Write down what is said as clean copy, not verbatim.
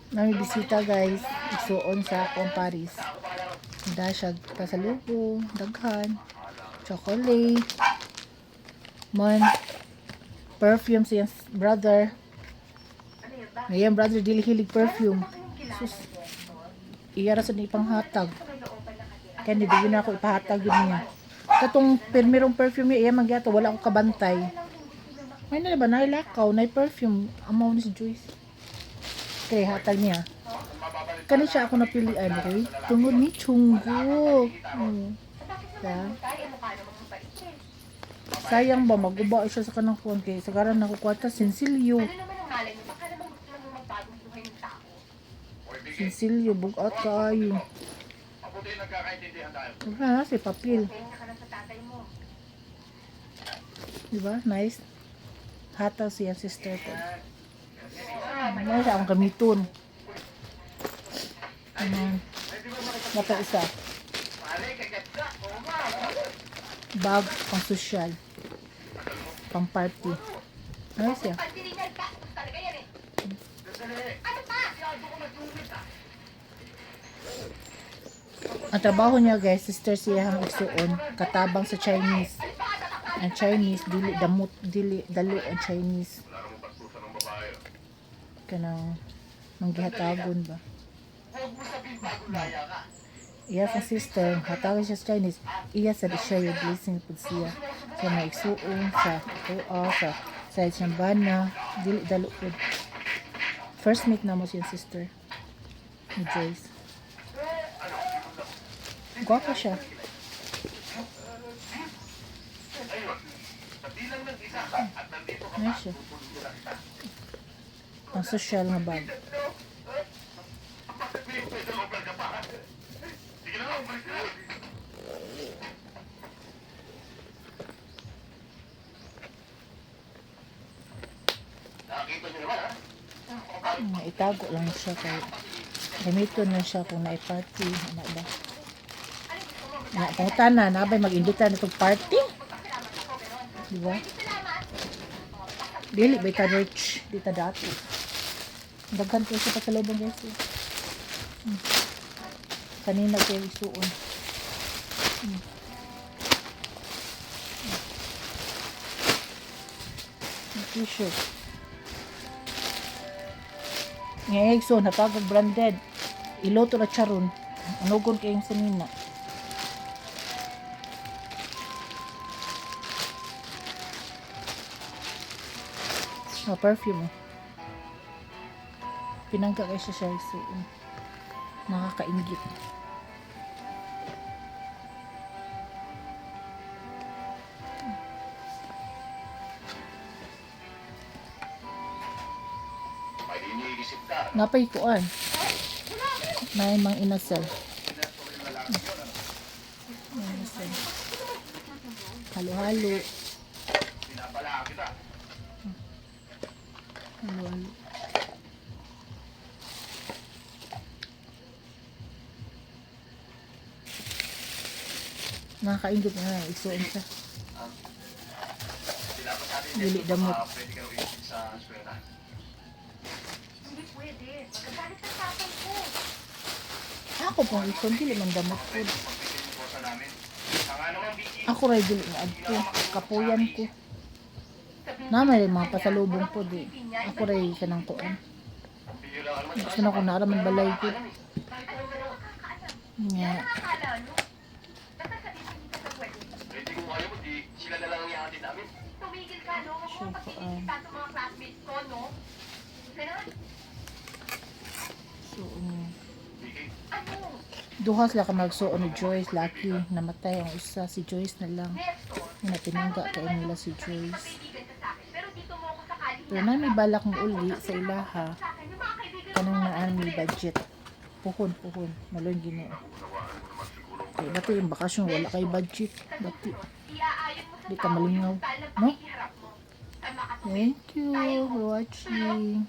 Nami bisita guys. Isuon sa akong Paris. Handa siya pasalubong, daghan, chocolate, man, perfume sa iyang brother. Ngayon brother dili hilig perfume. Sus. Iyara sa ni panghatag. Kaya hindi na ako ipahatag yun niya. Katong permirong perfume niya, iya magyato, wala akong kabantay. May na ba, nailakaw, na perfume, amaw ni si Joyce. Okay, hatag niya. Kani siya ako napilian, okay? Tungod ni Chunggo. Yeah. Sayang ba, maguba siya sa kanang phone, kaya sagaran nakukwata, Sinsilyo. Sinsilyo, bugat kaayo. Wala na si papel. Diba? Nice. Hataw siya sister ko. Ano siya akong gamiton. Mata isa. Bag pang social. Pang party. Ano siya? Ang trabaho niya guys, sister siya ang isuon, katabang sa Chinese. Ang Chinese, dili damot, dili dalo ang Chinese. Kanang manggihatagon ba? Iya sa sister, hatagon siya sa Chinese. Iya sa share your blessing po siya. Sa may isuon, sa tuwa, sa siyambana, dili dalo po. First meet na mo siya sister. Ni Joyce. Gwapa siya. Ano siya? Ang social nga bag. Itago lang siya kay gamiton na siya kung na-party. Ano ba? Pangutan na, nabay mag-imbita na itong party. Diba? Dili, ba ita rich. Dita dati. Daghan ko siya pa sa lobang guys. Kanina ko yung isuon. T-shirt. Ngayon, so, natagag branded. Iloto na charon. Anugon kayong sanina. Perfume. Pinangga kayo siya so, nakakaingit. Napay kuan. May mang inasal. Halo-halo. Halo-halo. Nakakaingit na isuon siya. Dili damot. Ako pong isuon, dili man damot po. Ako rin dili na adto. Kapuyan ko. Namay rin mga pasalubong po di. Ako rin ka ng kuan. Gusto na ko naaraman balay ko. Nga. So, duha sila ka magsuon ni Joyce. Lucky, namatay ang isa. Si Joyce na lang. Pinangga kaya nila si Joyce. Pero na may balak ng uli sa ilaha. Kanang naan may budget. Puhon. Malon ginoo. Kaya bati yung bakasyon, wala kay budget. Bati. Di ka malingaw. No? Thank you for watching.